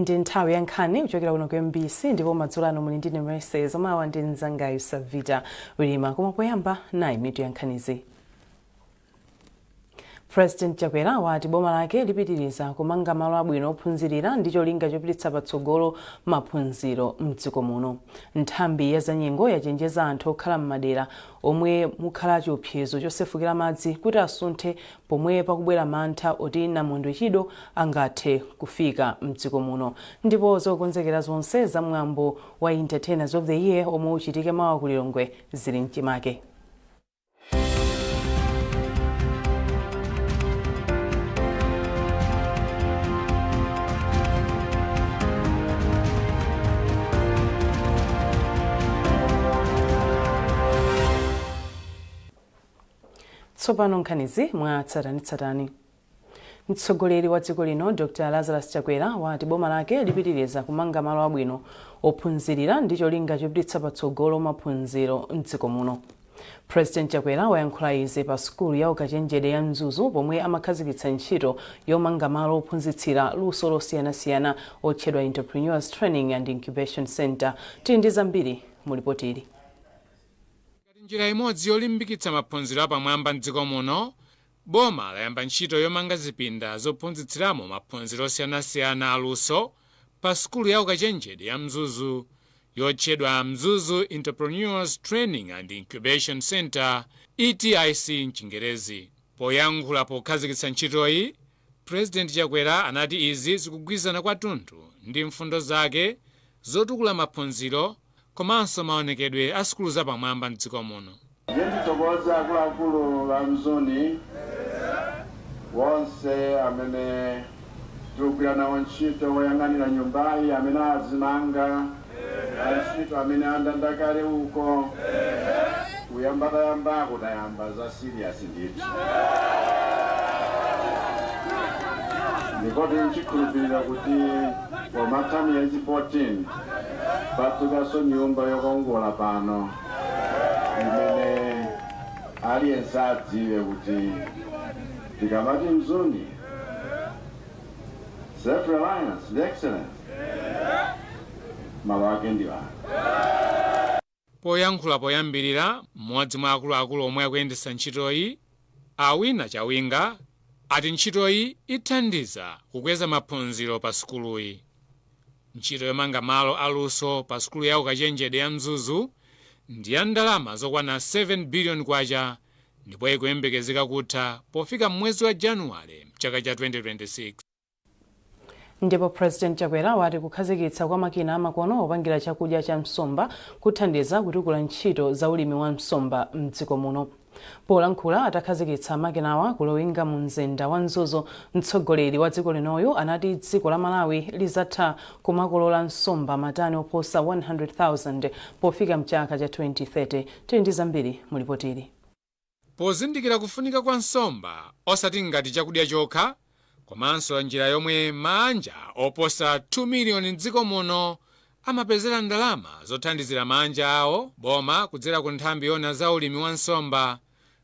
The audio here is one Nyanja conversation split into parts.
ndi nthawi ya nkhani kuchokera kuno ku MBC ndipo madzulo ano muli ndine Mercedes omawa ndi mzangayu Savita Wilima koma poyamba nayi mitu ya nkhanizi. President Chakwera wati boma lake lipitiriza kumanga malo abwino ophunzirira ndi cholinga chopititsa patsogolo maphunziro m'dziko muno. Nthambi ya zanyengo yachenjeza anthu okhala m'madera omwe mukhala chiopsezo chosefukira madzi kuti asunthe pomwe pakubwera mantha oti Namondwe Chido angathe kufika m'dziko muno. Ndipo zokonzekera zonse za mwambo wa Entertainers of the Year omwe uchitike mawa ku Lilongwe zili mchimake. Tsopano nkhanizi mwa tsatanitsatani. Mtsogoleri wa dziko lino Dr. Lazarus Chakwera wati boma lake lipitiriza kumanga malo abwino ophunzirira ndi cholinga chopititsa patsogolo maphunziro m'dziko muno. President Chakwera wayankhula izi pa skulu ya ukachenjede ya Mzuzu pomwe amakhazikitsa ntchito yomanga malo ophunzitsira luso losiyanasiyana otchedwa Entrepreneurs Training and Incubation Center. Tili ndi zambiri mulipotili. Njira imodzi yolimbikitsa maphunziro apamwamba m'dziko muno, boma layamba ntchito yomanga zipinda zophunzitsiramo maphunziro osiyanasiyana aluso pa skulu ya ukachenjede ya Mzuzu yotchedwa Mzuzu Entrepreneurs Training and Incubation Center ETIC m'Chingerezi. Poyankhula pokhazikitsa ntchitoyi, President Chakwera anati izi zikugwirizana kwathunthu ndi mfundo zake zotukula maphunziro komanso maonekedwe a skulu zapamwamba m'dziko muno. Nditokoza akuluakulu la mzoni wonse amene tikugwira nawo ntchito woyang'anira nyumbayi amene azimanga ntchito amene andandakale uko kuyamba kudayamba za serious ndithu. Ndikoti nchikhulupirira kuti pomatha miyezi 14 patukaso nyumba yokongola pano imene aliyense adziwe kuti tikamati Mzuni self-reliance ndi excellence malo ake ndi wanu. Poyankhula poyambirira, mmodzi mwa akuluakulu omwe akuyendetsa ntchitoyi, Awina Chawinga, ati ntchitoyi ithandiza kukweza maphunziro pa skuluyi. Ntchito yomanga malo aluso pa skulu ya ukachenjede ya Mzuzu ndi ya ndalama zokwana 7 billion kwacha ndipo ikuyembekezeka kutha pofika mwezi wa Januwale mchaka cha 2026. Ndipo President Chakwera wati kukhazikitsa kwa makina amakono opangira chakudya cha msomba kuthandiza kutukula ntchito za ulimi wa msomba m'dziko muno. Polankhula atakhazikitsa makinawa kulowinga mu mzinda wa Mzuzu, mtsogoleri wa dziko linoyo anati dziko la Malawi lizatha kumakolola msomba matani oposa 100,000 pofika mchaka cha 2030. Tili ndi zambiri mulipotili. Pozindikira kufunika kwa msomba osati ngati chakudya chokha, komanso njira yomwe manja oposa 2 miliyoni m'dziko muno amapezera ndalama zothandizira manja awo, boma kudzera ku nthambi yona za ulimi wa msomba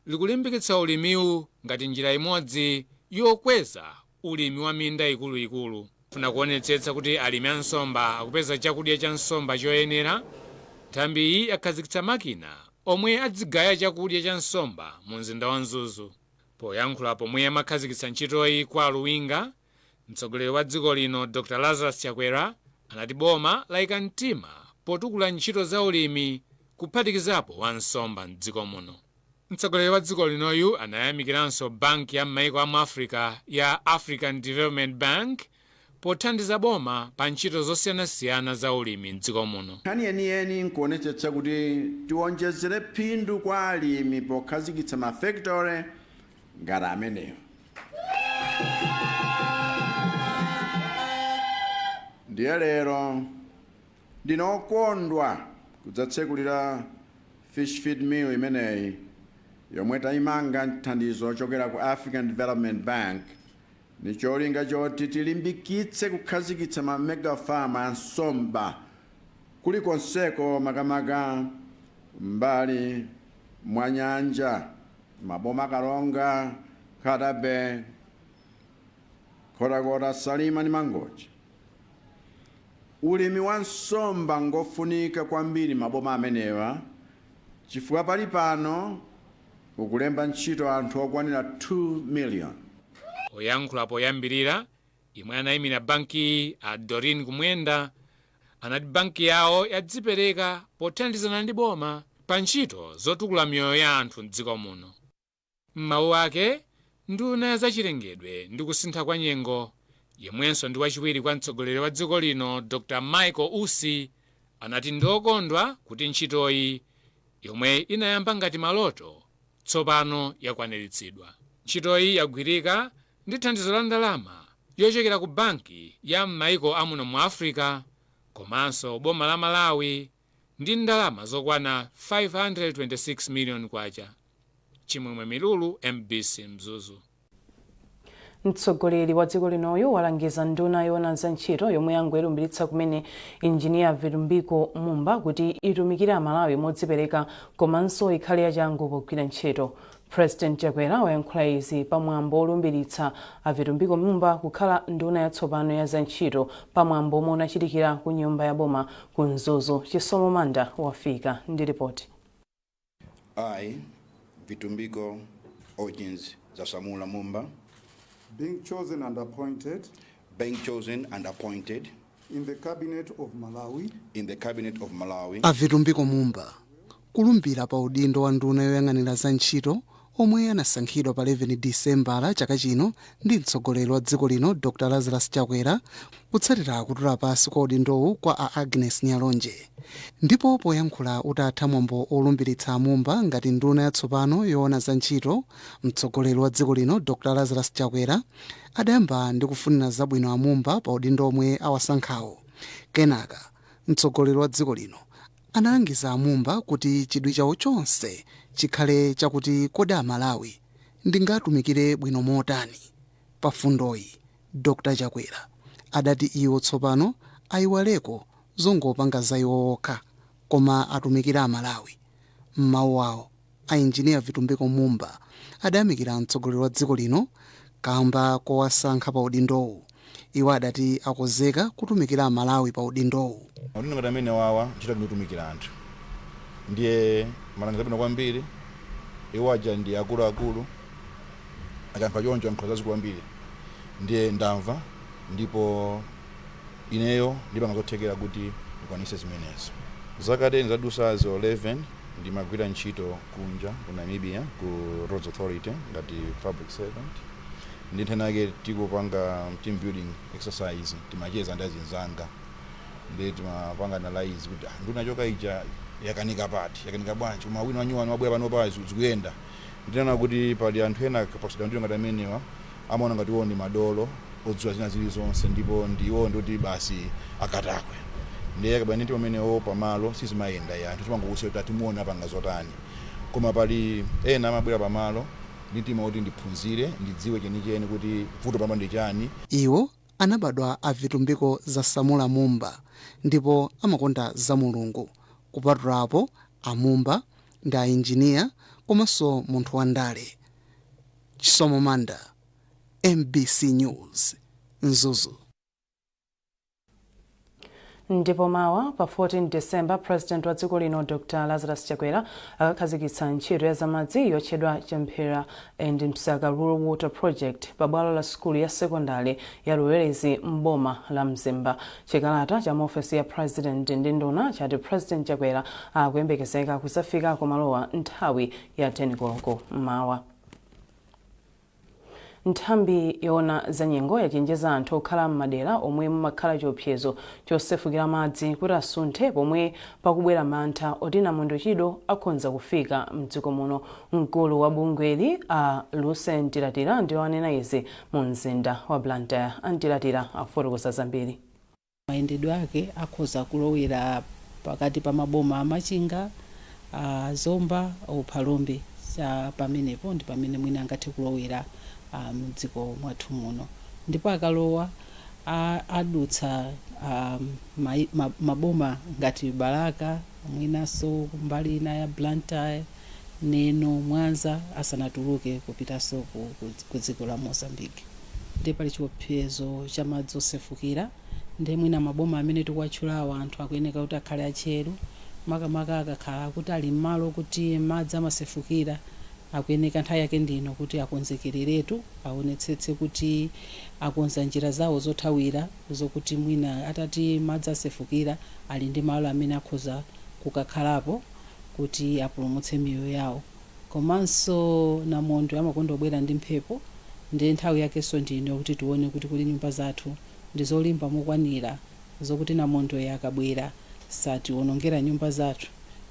likulimbikitsa ulimiwu ngati njira imodzi yokweza ulimi wa minda ikuluikulu. Funa kuonetsetsa kuti alimi a msomba akupeza chakudya cha msomba choyenera, nthambi iyi akhazikitsa makina omwe adzigaya chakudya cha msomba mu mzinda wa Mzuzu. Poyankhula pomwe amakhazikitsa ntchitoyi kwa aluwinga, mtsogoleri wa dziko lino Dr. Lazarus Chakwera anati boma layika mtima potukula ntchito za ulimi kuphatikizapo wa msomba m'dziko muno. Mtsogoleri wa dziko linoyu anayamikiranso banki ya m'mayiko amu Africa ya African Development Bank pothandiza boma pa ntchito zosiyanasiyana za ulimi m'dziko muno. Nkhani yeniyeni nkuonetsetsa kuti tiwonjezere phindu kwa alimi pokhazikitsa mafactory ngati ameneyo. Ndiye lero ndinokondwa kudzatsekulira fish feed mill imeneyi yomwe tayimanga thandizo ochokera ku African Development Bank ni cholinga choti tilimbikitse kukhazikitsa ma mega farm a nsomba kulikonseko makamaka mbali mwa nyanja, maboma Karonga, Kadabe, Korakora, Salima ni Mangochi. ulimi wa nsomba ngofunika kwambiri maboma amenewa chifukwa pali pano ukulemba ntchito anthu okwanira 2 million. Oyankhula poyambirira imwe anayimira banki a Doreen Kumwenda anati banki yawo yadzipereka pothandizana ndi boma pa ntchito zotukula miyoyo ya anthu m'dziko muno. M'mawu ake nduna ya zachilengedwe ndi kusintha kwa nyengo yemwenso ndi wachiwiri kwa mtsogoleri wa dziko lino Dr. Michael Usi anati ndokondwa kuti ntchitoyi yomwe inayamba ngati maloto tsopano yakwaniritsidwa. Ntchitoyi yagwirika ndi thandizo la ndalama yochokera ku banki ya m'maiko amuno mu Africa komanso boma la Malawi ndi ndalama zokwana 526 million kwacha. Chimwemwe Milulu, MBC Mzuzu. Mtsogoleri wa dziko linoyo walangiza nduna yoona za ntchito yomwe yangoyilumbiritsa kumene injiniya Vitumbiko Mumba kuti itumikire Amalawi modzipereka komanso ikhale yachangu pogwira ntchito. President Chakwera wayankhula izi pamwambo olumbiritsa a Vitumbiko Mumba kukhala nduna yatsopano ya za ntchito pamwambo omwe unachitikira ku nyumba ya boma ku Mzuzu. Chisomo Manda wafika ndi ripoti. I, Vitumbiko Origins Zasamula Mumba, being chosen and appointed in the cabinet of Malawi, a Vitumbiko Mumba kulumbira pa udindo wa nduna yoyang'anira za ntchito omwe anasankhidwa pa 11 Disembala chaka chino ndi mtsogoleri wa dziko lino Dr. Lazarus Chakwera kutsatira kutula pasi kwa udindowu kwa a Agnes Nyalonje. Ndipo poyankhula utatha mwambo olumbiritsa Mumba ngati nduna yatsopano yoona za ntchito, mtsogoleri wa dziko lino Dr. Lazarus Chakwera adayamba ndi kufunira zabwino a Mumba pa udindo omwe awasankhawo. Kenaka mtsogoleri wa dziko lino analangiza Mumba kuti chidwi chawo chonse chikhale chakuti kodi Amalawi ndingatumikire bwino motani. Pa fundoyi Dr. Chakwera adati iwo tsopano ayiwaleko zongopanga za iwo okha koma atumikire Amalawi. M'mawu awo a injiniya Vitumbiko Mumba adayamikira mtsogoleri wa dziko lino kamba kowasankha pa udindowu. Iwo adati akozeka kutumikira Amalawi pa udindowu. Udindo ngati amene wawa ntchito kutumikira anthu ndiye malangizo abwino kwambiri. Iwo aja ndi akuluakulu akampha choncho ankhoza zikulu kwambiri ndiye ndamva ndipo ineyo ndipanga zothekera kuti ndikwanise zimenezo. Zaka 10 zadusa 11 ndimagwira ntchito kunja ku Namibia ku Roads Authority ngati public servant. Ndithenake tikupanga team building exercise timacheza ndi azinzanga ndi timapanga analyze kuti nduna choka ija yakanika bwanji koma wina wanyuwani wabwera pano pa zikuyenda. Nditena kuti pali anthu ena kapasitwa ndiyo ngati amenewa amaona ngati iwo ndi madolo odziwa zina zilizonse ndipo ndiwo ndoti basi akatakwe. Ndiye kabani ndi pamenewo pamalo sizimayenda ya anthu timangokusiya kuti timuona panga zotani. Koma pali ena amabwera pamalo nditima kuti ndiphunzire ndidziwe chenicheni kuti vuto pamba ndi chani. Iwo anabadwa a Vitumbiko Zasamula Mumba ndipo amakonda za Mulungu. Kupatulapo a Mumba ndi a injiniya komanso munthu wa ndale. Chisomo Manda, MBC News, Mzuzu. Ndipo mawa pa 14 December President wa dziko lino Dr. Lazarus Chakwera akakhazikitsa ntchito ya zamadzi yotchedwa Champhera and Msaka Rural Water Project pa bwalo la skulu ya sekondari ya Luwelezi m'boma la Mzimba. Chikalata cha ofesi ya President ndi nduna chati President Chakwera akuyembekezeka kusafika kumalowa nthawi ya 10 koloko mawa. Nthambi yoona za nyengo yachenjeza anthu okhala m'madera omwe mumakhala chiopsezo chosefukira madzi kuti asunthe pomwe pakubwera mantha oti Namondo Chido akhonza kufika mdziko muno. Mkulu wa bungweli a Lucent Tiratira ndiwo anena izi mu mzinda wa Blantyre. Antiratira afotokoza zambiri. Mayendedwe ake akhoza kulowera pakati pa maboma amachinga Zomba Uphalombe pamenepo ndi pamene mwina angathe kulowera mdziko mwathu muno. Ndipo akalowa adutsa maboma ngati Baraka mwinaso mbali ina ya Blantyre Neno Mwanza asanatuluke kupitanso ku dziko la Mozambique. Ndipo pali chiopsezo cha madzi osefukira ndi mwina maboma amene tikuwatchulawo anthu akuyeneka kuti akhale atcheru, makamaka akakhala kuti ali m'malo kuti madzi amasefukira, akuyeneka nthawi yake ndino kuti akonzekereretu, aonetsetse kuti akonza njira zawo zothawira zokuti mwina atati madzi asefukira ali ndi malo amene akhoza kukakhalapo kuti apulumutse miyoyo yawo. Komanso namondwe amakonda kubwera ndi mphepo, ndi nthawi yakenso ndino kuti tione kuti kuli nyumba zathu ndi zolimba mokwanira zokuti namondwe akabwera satiwonongera nyumba zathu.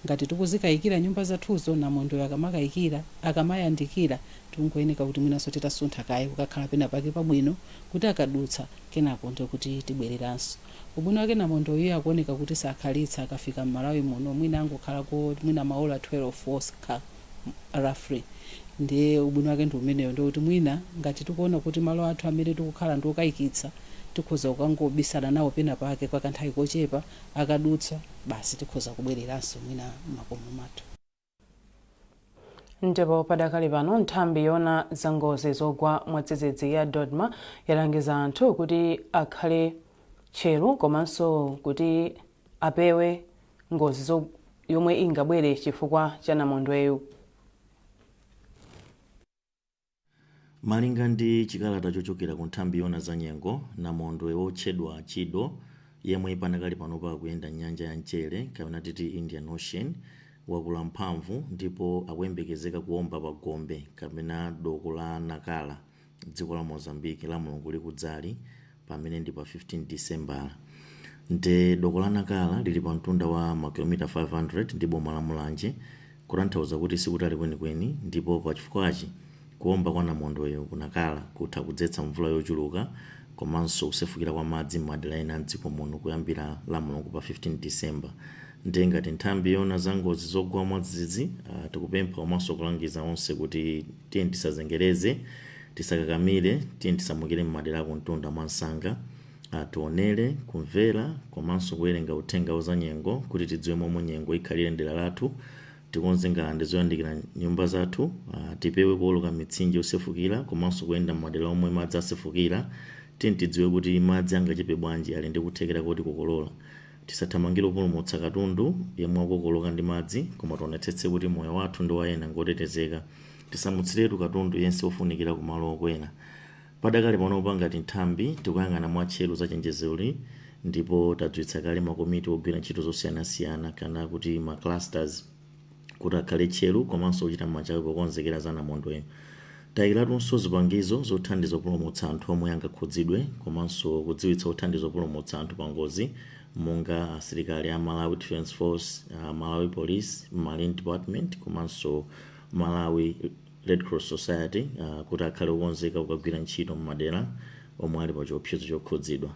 Ngati tikuzikayikira nyumba zathuzo, namondwe akamayandikira tingoyeneka kuti mwinaso titasuntha kaye kukakhala pena pake pabwino kuti akadutsa kenako ndi kuti tibwereranso. Ubwino wake namondwe iye akuoneka kuti sakhalitsa akafika m'Malawi muno, mwina angokhalako mwina maola 12 osaka roughly. Ndi ubwino wake ndi umeneyo, ndi kuti mwina ngati tikuona kuti malo athu amene tikukhala ndi okayikitsa tikhoza kukangobisana nawo pena pake kwa kanthawi kochepa, akadutsa basi tikhoza kubwereranso mwina makomo mathu. Ndipo padakali pano nthambi yona za ngozi zogwa mwadzidzidzi ya Dodma yalangiza anthu kuti akhale tcheru komanso kuti apewe ngozi yomwe ingabwere chifukwa cha namondweyu. Malinga ndi chikalata chochokera ku nthambi yona za nyengo, namondwe wotchedwa Chido yemwe panakali panopa akuyenda nyanja ya Mchere kapena titi Indian Ocean wakula mphamvu ndipo akuyembekezeka kuomba pa Gombe kapena doko la Nakala dziko la Mozambique la mulungu likudzali pamene ndi pa 15 December. Nde doko la Nakala lili pa mtunda wa makilomita 500 ndi boma la Mulanje, kutanthauza kuti sikutali kwenikweni, ndipo pa chifukwachi kuomba kwa namondweyo kunakala kutha kudzetsa mvula yochuluka komanso kusefukira kwa madzi m'madera ena a dziko muno kuyambira la mulungu pa 15 December. Ndi ngati nthambi yona za ngozi zogwa mwadzidzidzi tikupempha komanso kulangiza onse kuti tiye tisazengereze, tisakakamire, tiye tisamukire m'madera akuntunda mwansanga, tionere, kumvera komanso kuwerenga uthenga wa za nyengo kuti tidziwe momwe nyengo ikhalire dera lathu, tikonze ngalande zoyandikira nyumba zathu, tipewe kuoloka mitsinje yosefukira komanso kuyenda m'madera omwe madzi asefukira, tiye tidziwe kuti madzi angachepe bwanji ali ndi kuthekera kuti kukolola. Tisathamangire kupulumutsa katundu yemwe akukoloka ndi madzi, koma tionetsetse kuti moyo wathu ndi wayena ngotetezeka. Tisamutsiretu katundu yense ofunikira kumalo okwena. Padakali panopa ngati nthambi tikuyang'ana mwatcheru za chenjezoli, ndipo tadziwitsa kale makomiti ogwira ntchito zosiyanasiyana kana kuti ma clusters kuti akhale tcheru komanso kuchita machawi pokonzekera za namondweyo. Tayikiratunso zipangizo zothandiza kupulumutsa anthu omwe angakhudzidwe komanso kudziwitsa kuthandiza kupulumutsa anthu pa ngozi, monga asilikali a Malawi Defense Force, Malawi Police, Marine Department komanso Malawi Red Cross Society kuti akhale okonzeka kukagwira ntchito m'madera omwe ali pa chiopsezo chokhudzidwa.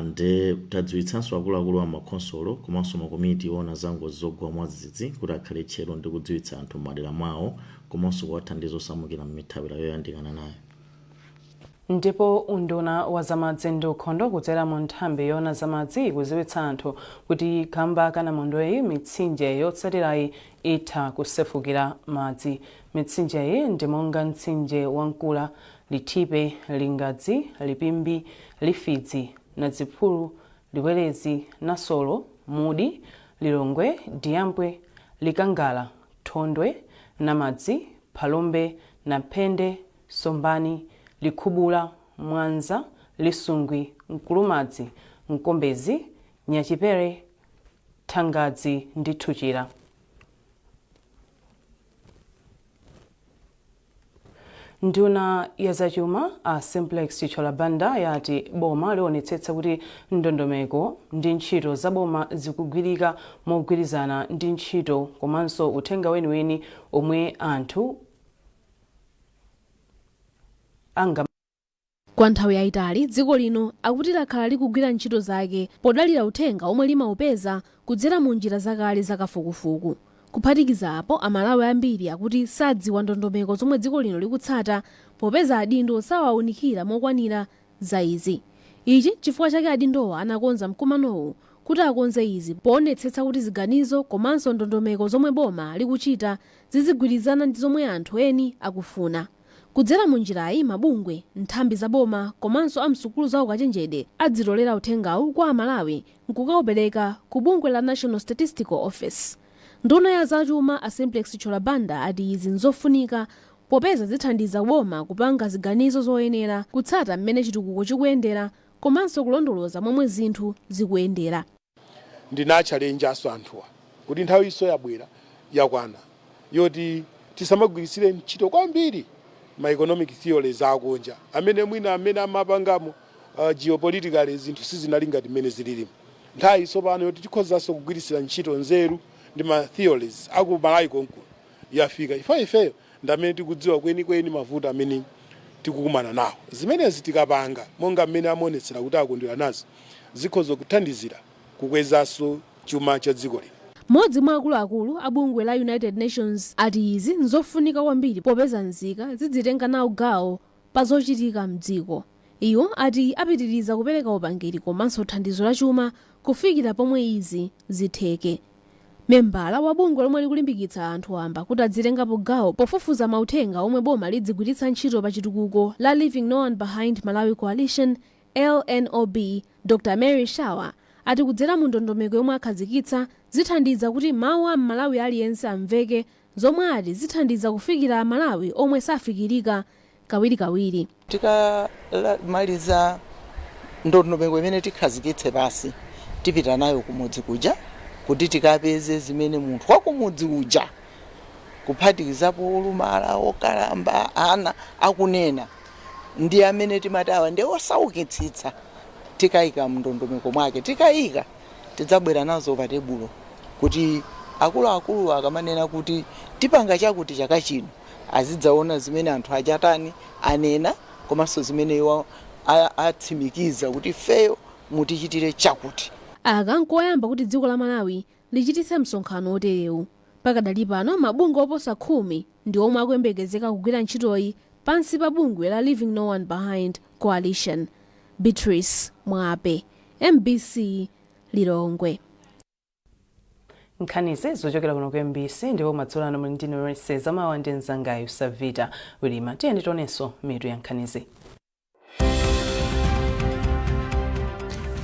Nde tadziwitsanso akuluakulu a makonsolo komanso makomiti ona za ngozi zogwa mwadzidzidzi kuti akhale tcheru ndi kudziwitsa anthu m'madera mwawo komanso kuwathandiza osamukira m'mithawira yoyandikana nayo. Ndipo unduna wa zamadzi ndi ukhondo kudzera mu nthambi yona zamadzi kudziwitsa anthu kuti kamba ka namondweyi mitsinje yotsatirayi itha kusefukira madzi. Mitsinjeyi ndi monga mtsinje wa Nkula, Lithipe, Lingadzi, Lipimbi, Lifidzi, Nadzipulu, Liwerezi, Nasolo, Mudi, Lilongwe, Diyambwe, Likangala, Thondwe, Namadzi, Phalombe, Naphende, Sombani, Likhubula, Mwanza, Lisungwi, Nkulumadzi, Nkombezi, Nyachipere, Thangadzi ndi Thuchira. Nduna ya zachuma a Simplex Chichola Banda yati boma lionetsetsa kuti ndondomeko ndi ntchito za boma zikugwirika mogwirizana ndi ntchito komanso uthenga weniweni omwe anthu anga. Kwa nthawi yayitali dziko lino akuti lakhala likugwira ntchito zake podalira uthenga omwe limaupeza kudzera mu njira zakale zakafukufuku. Kuphatikiza apo Amalawi ambiri akuti sadziwa ndondomeko zomwe dziko lino likutsata popeza adindo sawaunikira mokwanira za izi. Ichi chifukwa chake adindowa anakonza mkumanowu kuti akonze izi poonetsetsa kuti ziganizo komanso ndondomeko zomwe boma likuchita zizigwirizana ndi zomwe anthu eni akufuna. kudzera mu njirayi mabungwe, nthambi za boma komanso amsukulu za ukachenjede adzitolera uthengawu kwa amalawi nkukaupereka ku bungwe la National Statistical Office. Nduna ya zachuma a Simplex Cholabanda ati izi nzofunika popeza zithandiza boma kupanga ziganizo zoyenera kutsata mmene chitukuko chikuyendera komanso kulondoloza momwe zinthu zikuyendera. Ndinachalenja aso anthuwa kuti nthawi iso yabwera yakwana yoti tisamagwirisire ntchito kwambiri ma economic theories akunja amene mwina amene amapangamo geopolitically zinthu sizinali ngati mmene zililimu. Nthawi iso pano yoti tikhozanso kugwirisira ntchito nzeru ndi ma theories aku Malawi konkuno yafika ifeyo ndamene tikudziwa kwenikweni mavuto amene tikukumana nawo. Zimenezi tikapanga monga mmene amonetsera kuti akondwera nazo zikhoza kuthandizira kukwezanso chuma cha dziko lino. Modzi mwa akuluakulu a bungwe la United Nations ati izi nzofunika kwambiri popeza nzika zidzitenga nawo gawo pa zochitika mdziko. Iwo ati apitiriza kupereka upangiri komanso thandizo la chuma kufikira pomwe izi zitheke. Membala wa bungwe lomwe likulimbikitsa anthu amba kuti adzitengapo gawo pofufuza mauthenga omwe boma lidzigwiritsa ntchito pa chitukuko la Leaving No One Behind Malawi Coalition LNOB, Dr. Mary Shawa ati kudzera mu ndondomeko yomwe akhazikitsa zithandiza kuti mawu a Malawi aliyense amveke, zomwe ati zithandiza kufikira Malawi omwe safikirika kawirikawiri. Tikamaliza ndondomeko imene tikhazikitse pasi tipita nayo kumudzi kuja kuti tikapeze zimene munthu wakumudzi uja kuphatikizapo olumala, okalamba, ana akunena ndi amene timatawa ndi osaukitsitsa tikayika mndondomeko mwake, tikayika tidzabwera nazo pa tebulo kuti akuluakulu akamanena kuti tipanga chakuti chaka chino azidzaona zimene anthu achatani anena komanso zimene iwo atsimikiza kuti feyo mutichitire chakuti. Akankoyamba kuti dziko la Malawi lichititse msonkhano oterewu. Pakadali pano mabungwe oposa 10 ndi omwe akuyembekezeka kugwira ntchitoyi pansi pa bungwe la Leaving No One Behind Coalition. Beatrice Mwape, MBC Lilongwe. Nkhanizi zochokera kuno ku MBC ndipo madzulo ano muli ndine Reseza mawa ndi mzangayo Savita Wilima. Tiyeni tionenso mitu ya nkhanizi.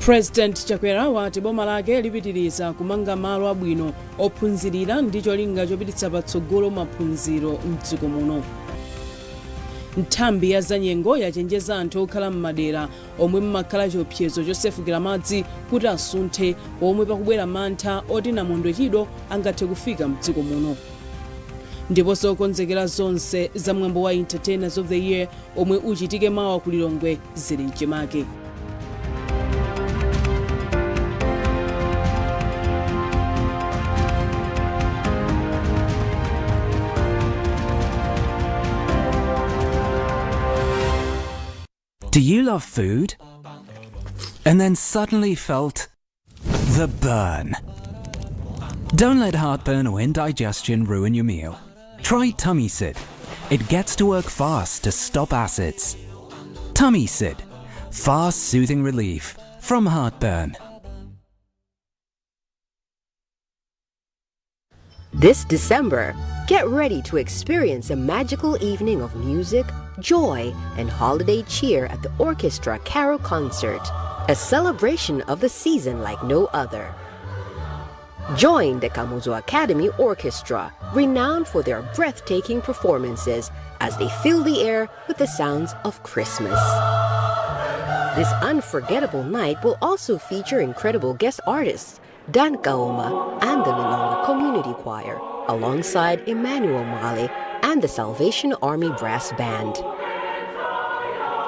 President Chakwera wati boma lake lipitiriza kumanga malo abwino ophunzirira ndi cholinga chopititsa patsogolo maphunziro mdziko muno. Nthambi ya zanyengo yachenjeza anthu okhala m'madera omwe mmakhala chiopsezo chosefukira madzi kuti asunthe omwe pakubwera mantha oti namondwe chido angathe kufika mdziko muno. Ndiponso konzekera zonse za mwambo wa Entertainers of the Year omwe uchitike mawa ku Lilongwe zili mchimake. Do you love food? And then suddenly felt the burn? Don't let heartburn or indigestion ruin your meal. Try Tummy Sid. It gets to work fast to stop acids. Tummy Sid. Fast, soothing relief from heartburn. This December, get ready to experience a magical evening of music, joy, and holiday cheer at the Orchestra Carol Concert, a celebration of the season like no other. Join the Kamuzu Academy Orchestra, renowned for their breathtaking performances as they fill the air with the sounds of Christmas. This unforgettable night will also feature incredible guest artists, Dan Kaoma and the Lilongwe Community Choir, alongside Emmanuel Male and the Salvation Army Brass Band.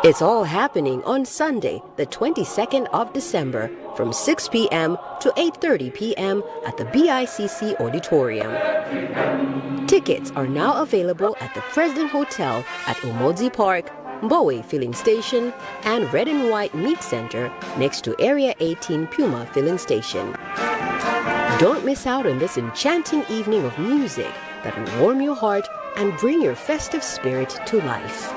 It's all happening on Sunday, the 22nd of December, from 6 p.m. to 8:30 p.m. at the BICC Auditorium. Tickets are now available at the President Hotel at Umodzi Park, Mbowe Filling Station, and Red and White Meat Center next to Area 18 Puma Filling Station. Don't miss out on this enchanting evening of music that will warm your heart and bring your festive spirit to life.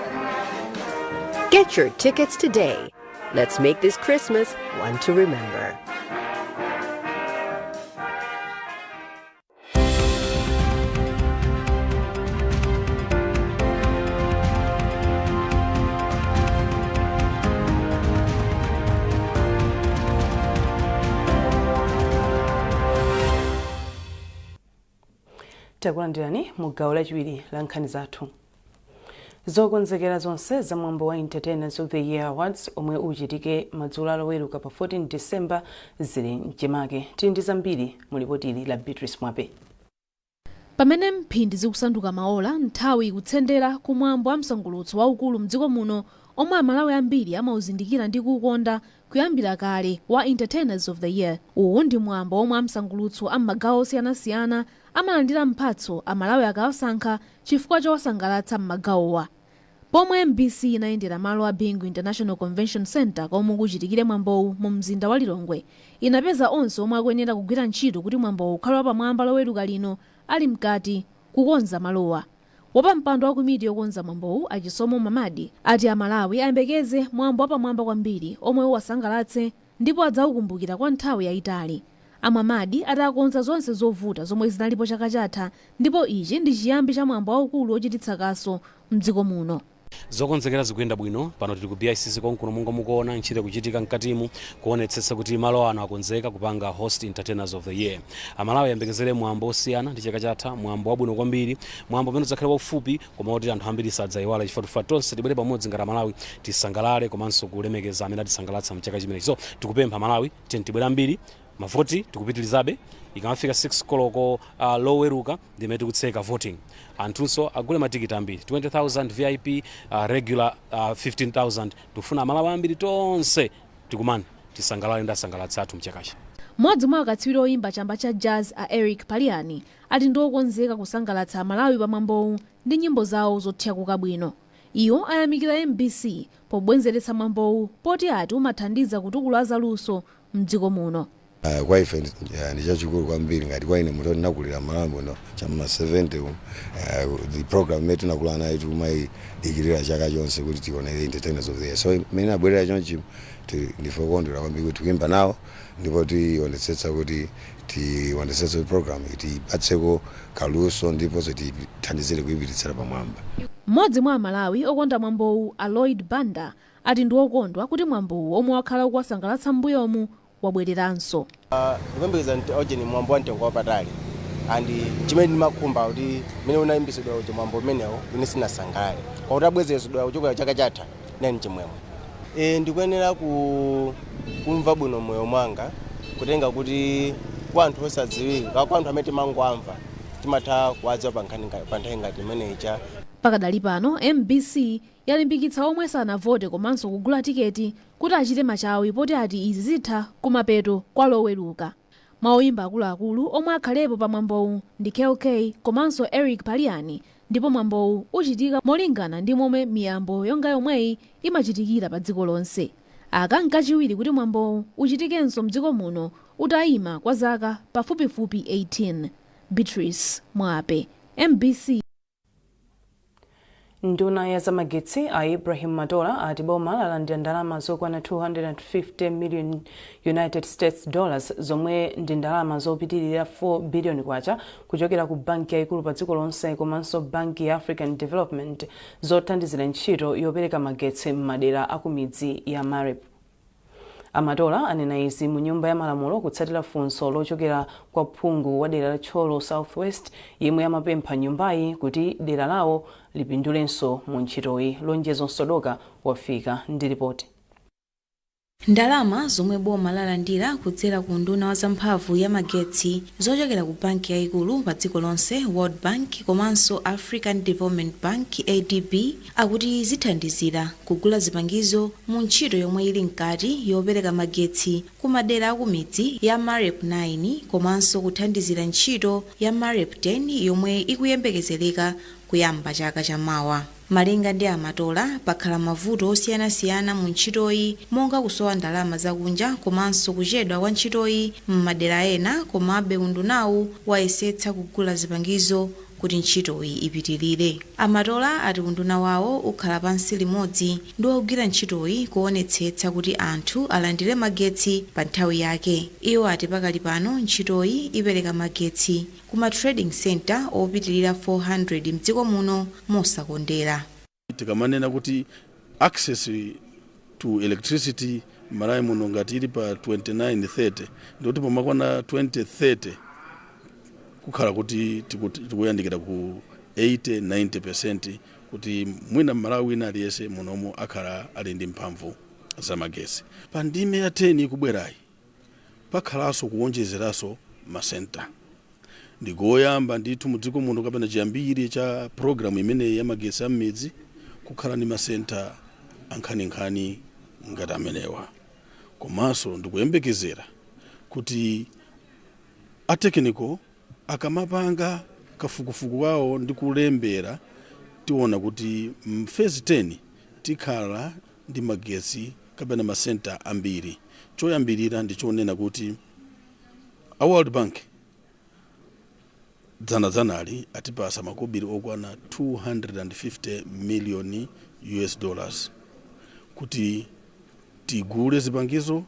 Get your tickets today. Let's make this Christmas one to remember. takulandirani mu gawo lachiwiri la nkhani zathu. Zokonzekera zonse za mwambo wa Entertainers of the Year Awards omwe uchitike madzulo a Loweruka pa 14 December zili mchimake. Tili ndi zambiri mu lipoti la Beatrice Mwape. Pamene mphindi zikusanduka maola nthawi ikutsendera kumwambo wa msangulutso waukulu mdziko muno omwe amalawi ambiri amauzindikira ndi kukonda kuyambira kale wa Entertainers of the Year. Uwu ndi mwambo omwe amsangulutso amagawo osiyanasiyana amalandira mphatso amalawi akawasankha chifukwa chowasangalatsa m'magawowa. Pomwe MBC inayendera malo a Bingu International Convention Center komwe kuchitikire mwambowu mu mzinda wa Lilongwe, inapeza onse omwe akuyenera kugwira ntchito kuti mwambowu ukhale wapamwamba Loweruka lino ali mkati kukonza malowa. Wapampando wa komiti yokonza mwambowu Achisomo Mamadi ati amalawi ayembekeze mwambo wapamwamba kwambiri omwe uwasangalatse ndipo adzaukumbukira kwa nthawi yayitali. Amamadi atakonza zonse zovuta zomwe zinalipo chaka chatha ndipo ichi ndi chiyambi cha mwambo waukulu ochititsa kaso mdziko muno. Zokonzekera zikuyenda bwino pano tili ku BICC konkuno monga mukuona ntchito kuchitika mkatimu kuonetsetsa kuti malo ano akonzeka kupanga host Entertainers of the Year. Amalawi ayembekezere mwambo osiyana ndi chaka chatha, mwambo wabwino kwambiri, mwambo umene udzakhale waufupi koma kuti anthu ambiri sadzayiwala chifukwa tonse tibwere pamodzi ngati Amalawi tisangalale komanso kulemekeza amene atisangalatsa mchaka chimenechi. So tikupempha Amalawi tibwere ambiri, mavoti tikupitirizabe, ikamafika 6 koloko Loweruka ndimene tikutseka voting. Antunso agule matikiti ambiri 20,000 VIP, regular 15,000. Tufuna Amalawi ambiri tonse tikumane tisangalale ndi asangalatsa athu mchakachi. Mmodzi mwa akatswiri oyimba chamba cha jazz a Eric Paliani ati ndi okonzeka kusangalatsa Amalawi pa mwambowu ndi nyimbo zawo zothyakuka bwino. Iwo ayamikira MBC pobwenzeretsa mwambowu poti ati umathandiza kutukula zaluso mdziko muno. Kwa ife ni chachikulu kwambiri ngati kwa ine munthu ndinakulira Malawi no chama 70 the program yetu nakulana yetu mai digirira chaka chonse kuti tione Entertainers of the Year. So mimi nabwerera chonchi ndifokondera kwambiri kuti kuimba nawo ndipo tionetsetsa kuti tionetsetsa program itipatseko kaluso ndipo tithandizire kuipititsira pamwamba. Mmodzi mwa Amalawi okonda mwambowu Lloyd Banda ati ndi okondwa kuti mwambowu omwe wakhala ukuwasangalatsa mbuyomu wabwereranso. Ndikuyembekeza nti oje ni mwambo wantengo wapatali andi chimene ndimakhumba kuti mene unayimbisidwa kuti mwambo umenewo ine sinasangalale kwa kuti abwezeresedwa kuchokera chaka chatha nani chimwemwe. Ndikuyenera kumva bwino moyo mwanga kutenga kuti kwa anthu osadziwika kwa anthu amene timangwamva timatha kuwadziwa pa nthawi ngati imeneyicha. Pakadali pano MBC yalimbikitsa omwe sanavote komanso kugula tiketi kuti achite machawi poti ati izi zitha kumapeto kwa Loweruka. Maoyimba akuluakulu omwe akhalepo pa mwambowu ndi KLK komanso Eric Paliani ndipo mwambowu uchitika molingana ndi momwe miyambo yonga yomweyi imachitikira pa dziko lonse. Aka nkachiwiri kuti mwambowu uchitikenso mdziko muno utayima kwa zaka pafupifupi 18. Beatrice Mwape, MBC. Nduna ya zamagetsi a Ibrahim Matola ati boma lalandira ndalama zokwana 250 million United States dollars zomwe ndi ndalama zopitirira 4 billion kwacha kuchokera ku banki yaikulu pa dziko lonse komanso banki ya African Development zothandizira ntchito yopereka magetsi m'madera akumidzi ya Marib. Amatola anena izi mu nyumba ya malamulo kutsatira funso lochokera kwa phungu wa dera la Cholo Southwest yemwe amapempha nyumbayi kuti dera lawo lipindulenso mu ntchitoyi. Lonjezo Sodoka wafika ndi ripoti. Ndalama zomwe boma lalandira kudzera ku nduna wa zamphamvu ya magetsi zochokera ku banki yaikulu pa dziko lonse World Bank komanso African Development Bank ADB akuti zithandizira kugula zipangizo mu ntchito yomwe ili mkati yopereka magetsi ku madera akumidzi ya Marib 9 komanso kuthandizira ntchito ya Marib 10 yomwe ikuyembekezereka kuyamba chaka chamawa. Malinga ndi Amatola pakhala mavuto osiyanasiyana mu ntchitoyi monga kusowa ndalama zakunja komanso kuchedwa kwa ntchitoyi m'madera ena komabe undunawu wayesetsa kugula zipangizo kuti ntchitoyi ipitirire. Amatola ati unduna wawo ukhala pansi limodzi ndi ogwira ntchitoyi kuonetsetsa kuti anthu alandire magetsi pa nthawi yake. Iwo ati pakali pano ntchitoyi ipereka magetsi kuma trading center opitirira 400 mdziko muno mosakondera. Tikamanena kuti access to electricity Malawi muno ngati ili pa 2930 ndoti pomakwana 2030 kukhala kuti tikuyandikira ku 80-90% kuti mwina Malawi wina aliyense munomo akhala ali ndi mphamvu za magesi. Pa ndime ya 10 kubwerayi pakhalaso kuwonjezeraso masenta. Ndikoyamba ndithu mudziko muno kapena chiyambire cha programu imene ya magesi a m'midzi kukhala ndi masenta ankhaninkhani ngati amenewa. Komanso ndikuyembekezera kuti atekniko akamapanga kafukufuku wawo ndi kulembera tiona kuti phase 10 tikhala ndi magesi kapena masenta ambiri. Choyambirira ndichonena kuti a World Bank dzanali atipasa makobiri okwana $250 million kuti tigule zipangizo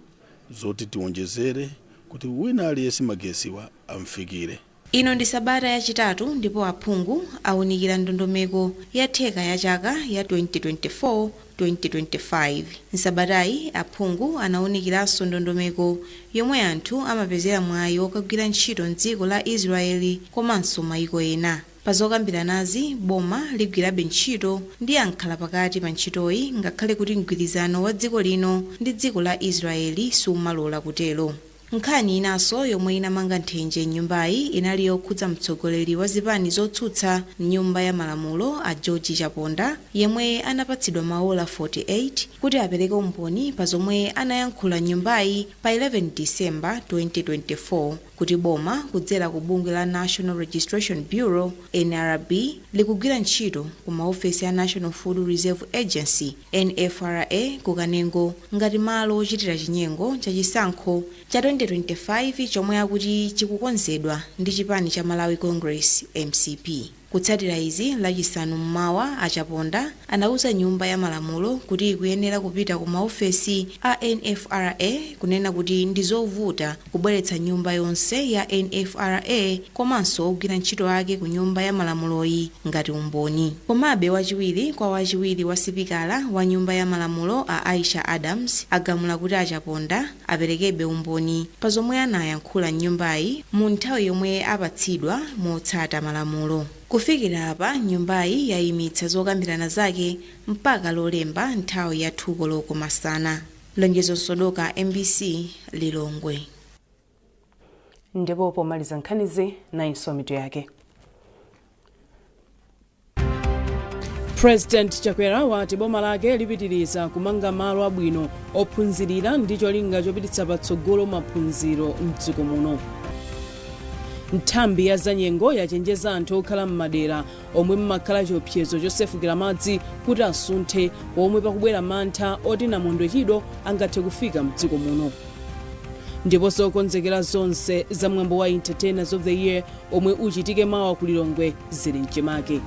zoti tiwonjezere kuti wina aliyense magesiwa amfikire. Ino ndi sabata yachitatu ndipo aphungu awunikira ndondomeko ya theka ya chaka ya 2024-2025. Nsabatayi aphungu anawunikiranso ndondomeko yomwe anthu amapezera mwayi wokagwira ntchito m'dziko la Israeli komanso mayiko ena. Pazokambiranazi boma ligwirabe ntchito ndi ankhala pakati pa ntchitoyi ngakhale kuti mgwirizano wa dziko lino ndi dziko la Israeli sumalola kutero. Nkhani inanso yomwe inamanga nthenje nyumbayi inali yokhudza mtsogoleri wa zipani zotsutsa nyumba ya malamulo a George Chaponda yemwe anapatsidwa maola 48 kuti apereke umboni pa zomwe anayankhula nyumbayi pa 11 December 2024 kuti boma kudzera ku bungwe la National Registration Bureau NRB likugwira ntchito ku maofesi a National Food Reserve Agency NFRA kukanengo ngati malo ochitira chinyengo cha chisankho cha 2025 chomwe akuti chikukonzedwa ndi chipani cha Malawi Congress MCP. Kutsatira izi lachisanu mmawa achaponda anauza nyumba ya malamulo kuti ikuyenera kupita ku maofesi a NFRA kunena kuti ndi zovuta kubweretsa nyumba yonse ya NFRA komanso ogwira ntchito ake ku nyumba ya malamuloyi ngati umboni. Komabe wachiwiri wa sipikala wa nyumba ya malamulo a Aisha Adams agamula kuti achaponda aperekebe umboni pa zomwe anayankhula nyumbayi mu nthawi yomwe apatsidwa motsata malamulo. Kufikira apa nyumbayi yayimitsa zokambirana zake mpaka lolemba nthawi ya 2 koloko masana. Lonjezo Sodoka, MBC, Lilongwe. Ndipo pomaliza nkhanizi nainso mitu yake. President Chakwera wati boma lake lipitiriza kumanga malo abwino ophunzirira ndi cholinga chopititsa patsogolo maphunziro m'dziko muno. Nthambi ya zanyengo yachenjeza anthu okhala m'madera omwe mmakhala chiopsezo chosefukira madzi kuti asunthe omwe pakubwera mantha oti namondwe chido angathe kufika m'dziko muno. Ndipo zokonzekera zonse za mwambo wa Entertainers of the Year omwe uchitike mawa ku Lilongwe zili mchimake.